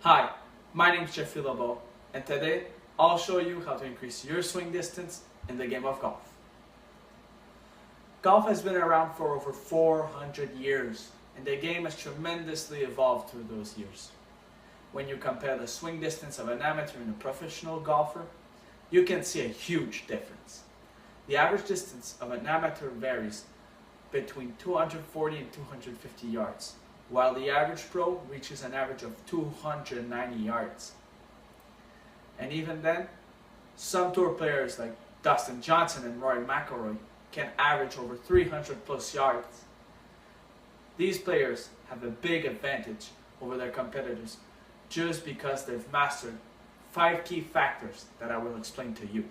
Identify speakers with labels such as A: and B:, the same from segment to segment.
A: Hi, my name is Jeffrey Lobo, and today I'll show you how to increase your swing distance in the game of golf. Golf has been around for over 400 years, and the game has tremendously evolved through those years. When you compare the swing distance of an amateur and a professional golfer, you can see a huge difference. The average distance of an amateur varies between 240 and 250 yards, while the average pro reaches an average of 290 yards. And even then, some tour players like Dustin Johnson and Rory McIlroy can average over 300 plus yards. These players have a big advantage over their competitors just because they've mastered 5 key factors that I will explain to you.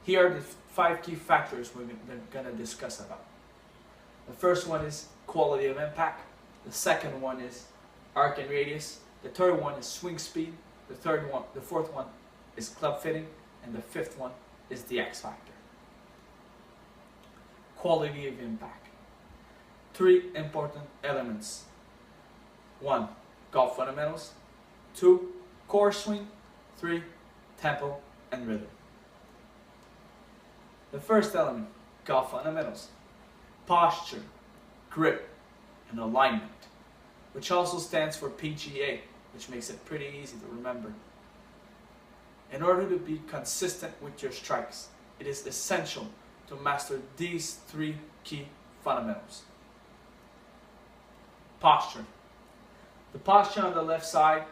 A: Here are the 5 key factors we're going to discuss about. The first one is quality of impact. The second one is arc and radius. The third one is swing speed. The fourth one is club fitting, and the fifth one is the X factor. Quality of impact. 3 important elements. 1. Golf fundamentals. 2. Core swing. 3. Tempo and rhythm. The first element, golf fundamentals. Posture, grip, and alignment, which also stands for PGA, which makes it pretty easy to remember. In order to be consistent with your strikes, it is essential to master these 3 key fundamentals. Posture. The posture on the left side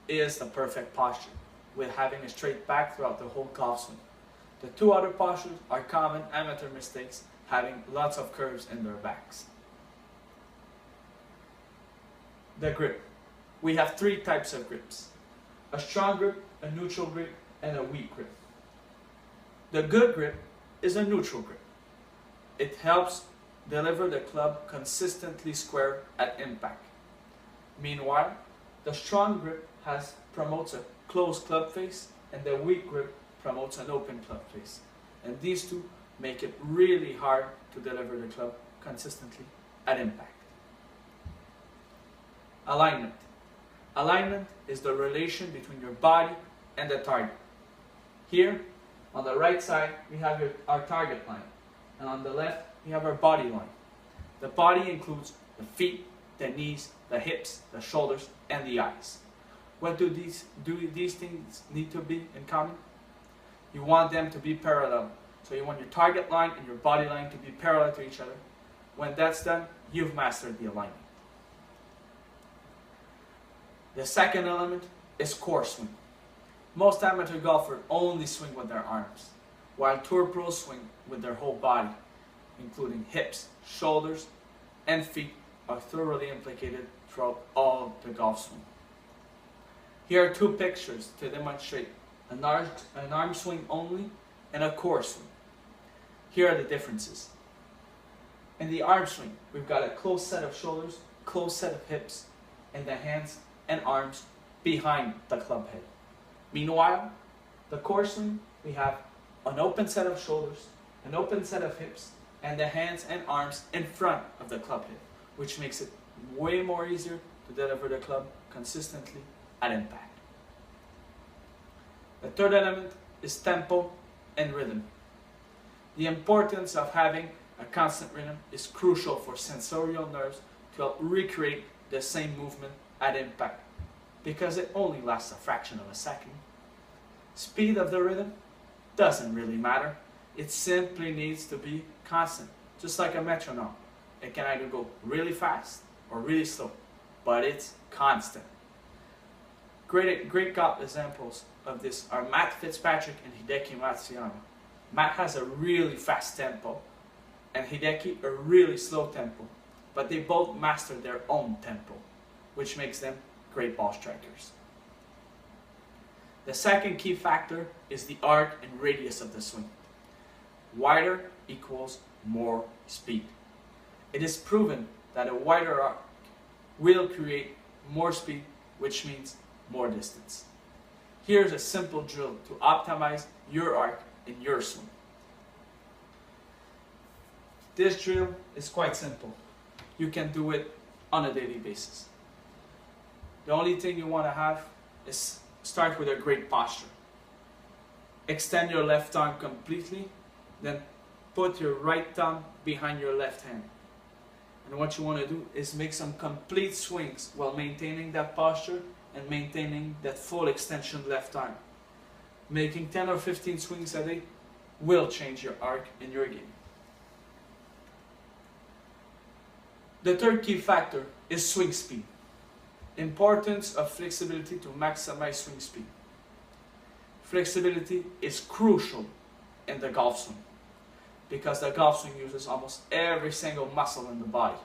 A: is the perfect posture, with having a straight back throughout the whole golf swing. The 2 other postures are common amateur mistakes, having lots of curves in their backs. The grip. We have 3 types of grips: a strong grip, a neutral grip, and a weak grip. The good grip is a neutral grip. It helps deliver the club consistently square at impact. Meanwhile, the strong grip promotes a closed club face, and the weak grip promotes an open club face. And these 2 make it really hard to deliver the club consistently at impact. Alignment. Alignment is the relation between your body and the target. Here, on the right side, we have our target line, and on the left, we have our body line. The body includes the feet, the knees, the hips, the shoulders, and the eyes. What do these things need to be in common? You want them to be parallel. So you want your target line and your body line to be parallel to each other. When that's done, you've mastered the alignment. The second element is core swing. Most amateur golfers only swing with their arms, while tour pros swing with their whole body, including hips, shoulders, and feet are thoroughly implicated throughout all the golf swing. Here are 2 pictures to demonstrate an arm swing only and a core swing. Here are the differences. In the arm swing, we've got a closed set of shoulders, closed set of hips, and the hands and arms behind the club head. Meanwhile, the core swing, we have an open set of shoulders, an open set of hips, and the hands and arms in front of the club head, which makes it way more easier to deliver the club consistently at impact. The third element is tempo and rhythm. The importance of having a constant rhythm is crucial for sensorial nerves to help recreate the same movement at impact, because it only lasts a fraction of a second. Speed of the rhythm doesn't really matter. It simply needs to be constant, just like a metronome. It can either go really fast or really slow, but it's constant. Great golf examples of this are Matt Fitzpatrick and Hideki Matsuyama. Matt has a really fast tempo, and Hideki a really slow tempo, but they both master their own tempo, which makes them great ball strikers. The second key factor is the arc and radius of the swing. Wider equals more speed. It is proven that a wider arc will create more speed, which means more distance. Here's a simple drill to optimize your arc in your swing. This drill is quite simple. You can do it on a daily basis. The only thing you want to have is start with a great posture. Extend your left arm completely, then put your right thumb behind your left hand. And what you want to do is make some complete swings while maintaining that posture and maintaining that full extension left arm. Making 10 or 15 swings a day will change your arc in your game. The third key factor is swing speed. Importance of flexibility to maximize swing speed. Flexibility is crucial in the golf swing because the golf swing uses almost every single muscle in the body.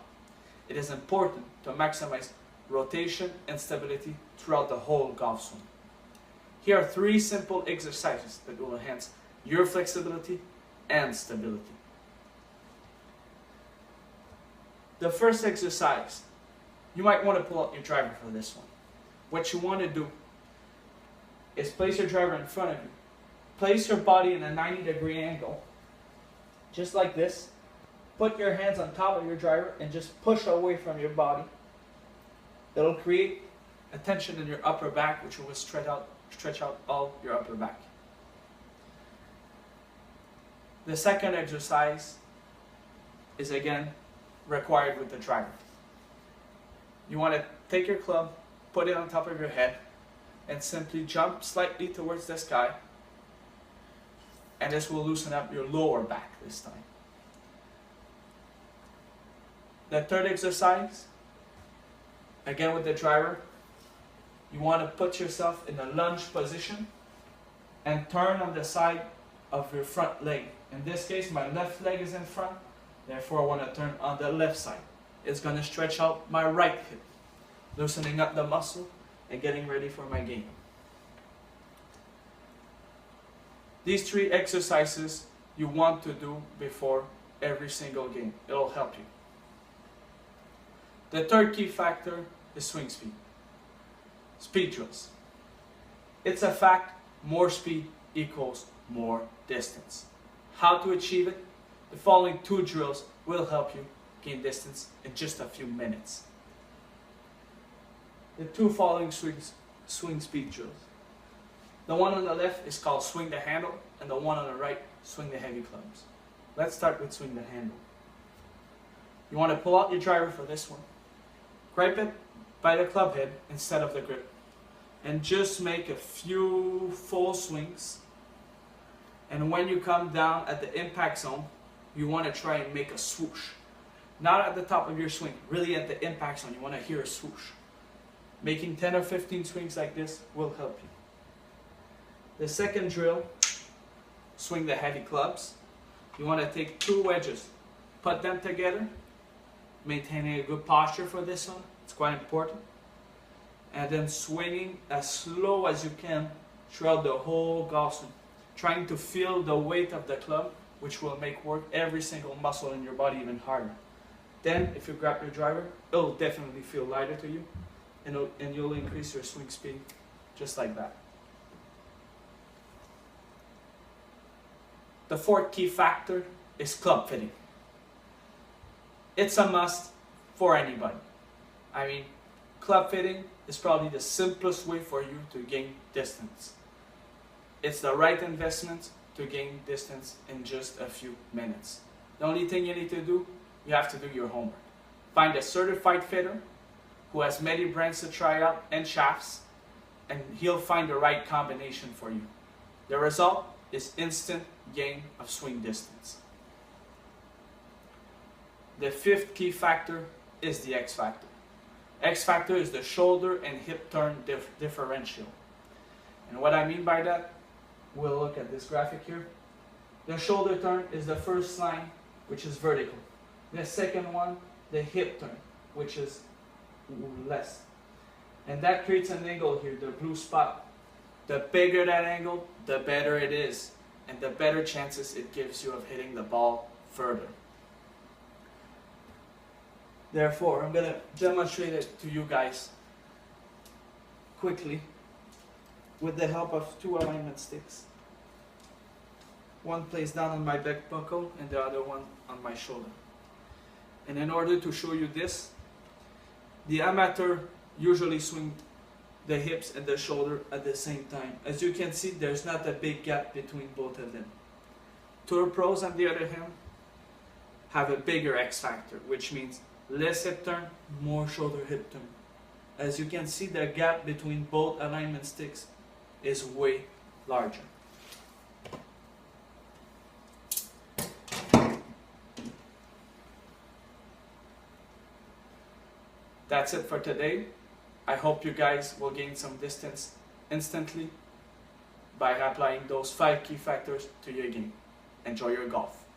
A: It is important to maximize rotation and stability throughout the whole golf swing. Here are 3 simple exercises that will enhance your flexibility and stability. The first exercise, you might want to pull out your driver for this one. What you want to do is place your driver in front of you. Place your body in a 90-degree angle, just like this. Put your hands on top of your driver and just push away from your body. It'll create a tension in your upper back, which will stretch out all your upper back. The second exercise is again required with the driver. You want to take your club, put it on top of your head, and simply jump slightly towards the sky, and this will loosen up your lower back this time. The third exercise, again with the driver, you want to put yourself in a lunge position and turn on the side of your front leg. In this case, my left leg is in front, therefore I want to turn on the left side. It's going to stretch out my right hip, loosening up the muscle and getting ready for my game. These 3 exercises you want to do before every single game. It'll help you. The third key factor is swing speed. Speed drills. It's a fact, more speed equals more distance. How to achieve it? The following 2 drills will help you gain distance in just a few minutes. The 2 following swing speed drills. The one on the left is called swing the handle, and the one on the right, swing the heavy clubs. Let's start with swing the handle. You want to pull out your driver for this one. Grip it by the club head instead of the grip, and just make a few full swings. And when you come down at the impact zone, you want to try and make a swoosh. Not at the top of your swing, really at the impact zone. You want to hear a swoosh. Making 10 or 15 swings like this will help you. The second drill, swing the heavy clubs. You want to take 2 wedges, put them together, maintaining a good posture for this one. It's quite important. And then swinging as slow as you can throughout the whole golf swing. Trying to feel the weight of the club, which will make work every single muscle in your body even harder. Then, if you grab your driver, it'll definitely feel lighter to you, and you'll increase your swing speed just like that. The fourth key factor is club fitting. It's a must for anybody. I mean, club fitting is probably the simplest way for you to gain distance. It's the right investment to gain distance in just a few minutes. The only thing you need to do, you have to do your homework. Find a certified fitter who has many brands to try out and shafts, and he'll find the right combination for you. The result is instant gain of swing distance. The fifth key factor is the X factor. X factor is the shoulder and hip turn differential. And what I mean by that, we'll look at this graphic here. The shoulder turn is the first line, which is vertical. The second one, the hip turn, which is less. And that creates an angle here, the blue spot. The bigger that angle, the better it is, and the better chances it gives you of hitting the ball further. Therefore, I'm going to demonstrate it to you guys quickly with the help of 2 alignment sticks. One placed down on my back buckle and the other one on my shoulder. And in order to show you this, the amateur usually swing the hips and the shoulder at the same time. As you can see, there's not a big gap between both of them. Tour pros, on the other hand, have a bigger X factor, which means less hip turn, more shoulder hip turn. As you can see, the gap between both alignment sticks is way larger. That's it for today. I hope you guys will gain some distance instantly by applying those 5 key factors to your game. Enjoy your golf.